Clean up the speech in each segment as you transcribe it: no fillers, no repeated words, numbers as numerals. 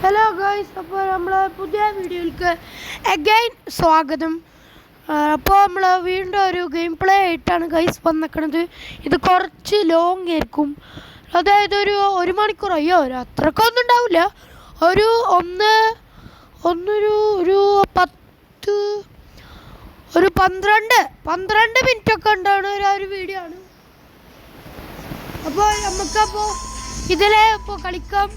Hello guys, അപ്പോൾ നമ്മളെ പുതിയ വീഡിയോയിലേക്ക് അഗൈൻ സ്വാഗതം. അപ്പോൾ നമ്മൾ വീണ്ടും ഒരു ഗെയിം പ്ലേ ആയിട്ടാണ് ഗൈസ് വന്നിരിക്കുന്നത്. ഇത് കുറച്ച് ലോങ് ആയിരിക്കും, അതായത് ഒരു മണിക്കൂർ അയ്യോ അത്രക്കൊന്നും ഉണ്ടാവില്ല, ഒരു ഒരു 12 മിനിറ്റ് ഒക്കെ ഉണ്ടാവുന്ന ഒരു വീഡിയോ ആണ്. അപ്പോൾ നമുക്കപ്പോൾ ഇതിലെ ഇപ്പോൾ കളിക്കാം.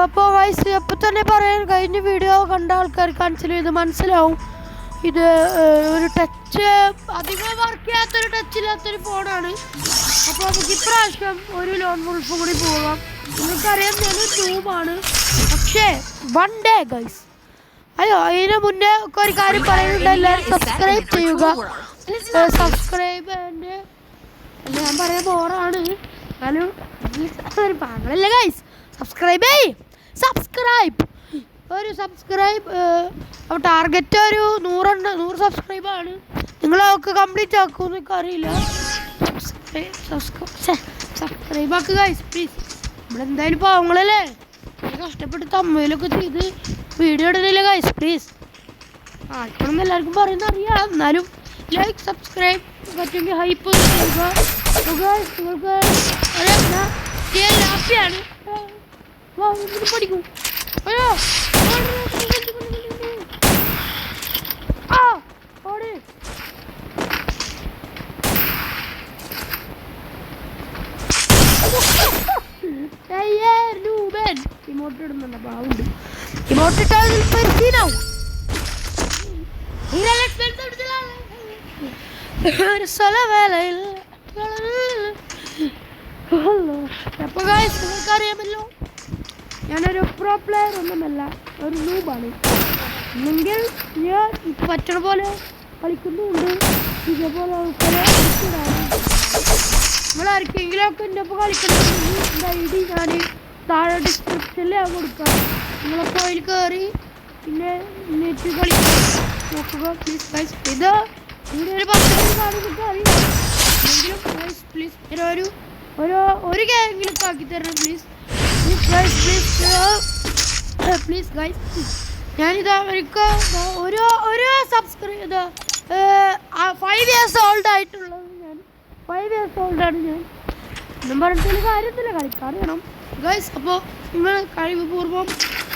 അപ്പോൾ വയസ്സ് അപ്പോൾ തന്നെ പറയാൻ കഴിഞ്ഞ വീഡിയോ കണ്ട ആൾക്കാർക്ക് ഇത് മനസ്സിലാവും. ഇത് ഒരു ടച്ച് അധികം വർക്ക് ചെയ്യാത്തൊരു ടച്ചില്ലാത്തൊരു ഫോണാണ്. അപ്പോൾ നമുക്ക് ഇപ്രാവശ്യം ഒരു ലോൺ വുൾഫ് കൂടി പോകാം. നിങ്ങൾക്കറിയാം ഞാൻ സൂമാണ്, പക്ഷേ വൺ ഡേ ഗൈസ്. അയ്യോ അതിന് മുന്നേ ഒക്കെ ഒരു കാര്യം പറയുന്നുണ്ട്, എല്ലാവരും സബ്സ്ക്രൈബ് ചെയ്യുക. സബ്സ്ക്രൈബ് ഞാൻ പറയാൻ ബോറാണ്, എന്നാലും പാങ്ങളല്ലേ ഗൈസ്. സബ്സ്ക്രൈബ് ഒരു സബ്സ്ക്രൈബ് ടാർഗറ്റ് ഒരു 100 സബ്സ്ക്രൈബാണ്. നിങ്ങളൊക്കെ കംപ്ലീറ്റ് ആക്കുമെന്ന് എനിക്ക് അറിയില്ല. സബ്സ്ക്രൈബ് ആക്കുക ഗൈസ് പ്ലീസ്. നമ്മളെന്തായാലും പാവങ്ങളല്ലേ, കഷ്ടപ്പെട്ട് തമ്മിലൊക്കെ ചെയ്ത് വീഡിയോ ഇടുന്നില്ല ഗൈസ് പ്ലീസ്. ആർക്കണമെന്ന് എല്ലാവർക്കും പറയുന്ന അറിയാം, എന്നാലും ലൈക്ക് സബ്സ്ക്രൈബ് പറ്റുമെങ്കിൽ ഹൈപ്പ് ചെയ്യുക. നിങ്ങൾക്ക് അറിയാം ഞാൻ ഹാപ്പിയാണ്. പഠിക്കും അയ്യോ ഇമോട്ട് ഇടുന്നുണ്ട്, പാവുണ്ട്. ഇമോട്ട് ഇട്ടാൽ പരിശീലനാവും. ഒരു സ്ഥലവേളയിൽ അപ്പോൾ ഗൈസ് നിങ്ങൾക്കറിയാമല്ലോ ഞാനൊരു പ്രോ പ്ലെയർ ഒന്നുമല്ല, ഒരു നൂബാണ്. എന്നെങ്കിൽ ഞാൻ പറ്റണ പോലെ കളിക്കുന്നുണ്ട്. ഇതേപോലെ ആൾക്കാരെ നിങ്ങളാർക്കെങ്കിലും ഒക്കെ എൻ്റെ ഒപ്പം കളിക്കണമെങ്കിൽ എൻ്റെ ID ഞാൻ താഴെ ഡിസ്ക്രിപ്ഷനിൽ ഞാൻ കൊടുക്കാം. നിങ്ങളപ്പോൾ അതിൽ കയറി പിന്നെ നെറ്റ് കളിക്കാൻ നോക്കുക പ്ലീസ് ഗൈസ്. ഇത് ഇവിടെ ഒരു 10 മിനിറ്റ് കാണുമ്പോൾ അറിയാം. എങ്കിലും ഗൈസ് പ്ലീസ് ഒരു ഗെയിമെങ്കിലും ആക്കി തരണം പ്ലീസ് പ്ലീസ് ഗൈസ്. ഞാനിതാ എനിക്ക് ഒരു സബ്സ്ക്രൈബ് 5 ഇയേഴ്സ് ഓൾഡ് ആയിട്ടുള്ളത്. ഞാൻ 5 ഇയേഴ്സ് ഓൾഡാണ് ഞാൻ. ഒന്നും പറഞ്ഞിട്ടുള്ള കാര്യത്തില്ല, കളിക്കാറിയണം ഗൈസ്. അപ്പോൾ നിങ്ങൾ കഴിവുപൂർവ്വം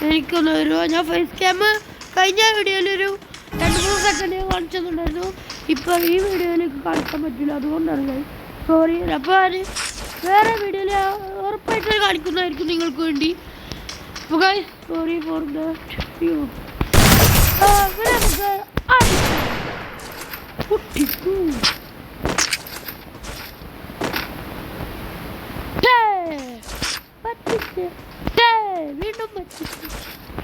എനിക്കൊന്ന് ഞാൻ ഫേസ് ക്യാം കഴിഞ്ഞ വീഡിയോയിലൊരു 2-3 സെക്കൻഡ് ഞാൻ കാണിച്ചെന്നുണ്ടായിരുന്നു. ഇപ്പോൾ ഈ വീഡിയോയിലേക്ക് കാണിക്കാൻ പറ്റില്ല, അതുകൊണ്ടാണ് ഞാൻ സോറി. അപ്പോൾ ഞാൻ വേറെ വീഡിയോയിൽ ഉറപ്പായിട്ട് കാണിക്കുന്നതായിരിക്കും നിങ്ങൾക്ക് വേണ്ടി. അപ്പോൾ ഗൈസ് സോറി ഫോർ ദാറ്റ്. വീണ്ടും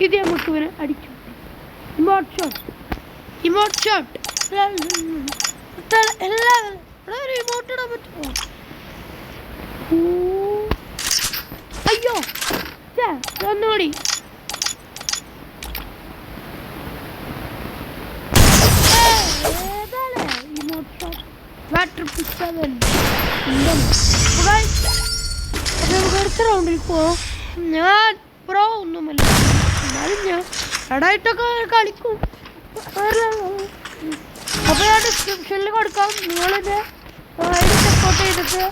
ഇത് നമുക്ക് ഇവരെ അടിച്ചു. ഇമോട്ട് ഷോട്ട് എല്ലാവരും ഒരു ഇമോട്ട് ഇടാൻ പറ്റുമോ? അയ്യോ ഒന്നുകൂടി അടുത്ത റൗണ്ടിൽ പോവാം. ഞാൻ പ്രോ ഒന്നുമല്ല, എന്നാലും ഞാൻ ഇടായിട്ടൊക്കെ കളിക്കും. അപ്പോൾ ഞാൻ ഡിസ്ക്രിപ്ഷനിൽ കൊടുക്കാം. നിങ്ങളെന്നെ സപ്പോർട്ട് ചെയ്തിട്ട്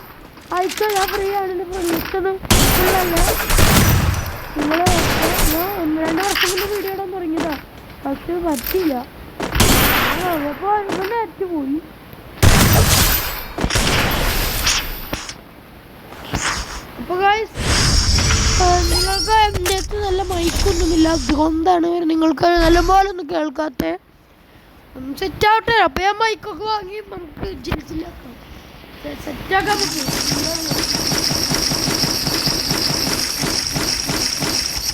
അയച്ചോ. ഞാൻ ഫ്രീ ആണ്, പ്രതീക്ഷിച്ചതും ഫുള്ളല്ല. നിങ്ങൾ 1-2 വർഷം മുന്നേ വീഡിയോ ഇടാൻ തുടങ്ങിയതാണ്, പക്ഷെ പറ്റില്ല. അപ്പോൾ ഇങ്ങനെ അറ്റുപോയി. അപ്പോൾ ഗൈസ് നിങ്ങൾക്ക് എൻ്റെ അടുത്ത് നല്ല മൈക്കൊന്നുമില്ല, അതുകൊണ്ടാണ് നിങ്ങൾക്ക് നല്ലപോലെ ഒന്നും കേൾക്കാത്ത. സെറ്റ് ആവട്ടെ. അപ്പോൾ ഞാൻ മൈക്കൊക്കെ വാങ്ങി നമുക്ക് ജനിച്ചില്ലാക്കാം, സെറ്റാക്കാൻ പറ്റും.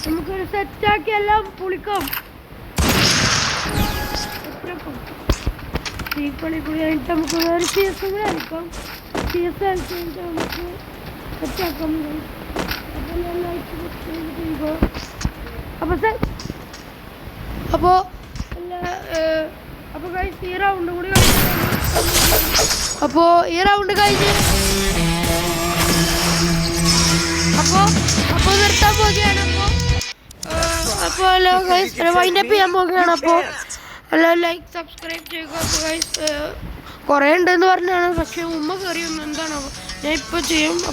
നമുക്കൊരു സെറ്റാക്കി എല്ലാം പൊളിക്കാം. കൂടി കഴിഞ്ഞിട്ട് നമുക്ക് വേറെ CS കൂടി കളിക്കാം. CS കളിച്ച് നമുക്ക് സെറ്റാക്കാം. അപ്പോൾ ഗൈസ് ഈ റൗണ്ട് കൂടി അപ്പോൾ ഈ റൗണ്ട് കഴിഞ്ഞ് അപ്പോൾ നിർത്താൻ പോവുകയാണ്. അപ്പോൾ ഹലോ ഗൈസ് വൈൻഡപ്പ് ചെയ്യാൻ പോകുകയാണ്. അപ്പോൾ എല്ലാവരും ലൈക്ക് സബ്സ്ക്രൈബ് ചെയ്യുക. അപ്പോൾ ഗൈസ് കുറേ ഉണ്ടെന്ന് പറഞ്ഞാണ്, പക്ഷേ ഉമ്മ കയറി ഒന്നും എന്താണോ ഞാൻ ഇപ്പോൾ ചെയ്യും. അപ്പോൾ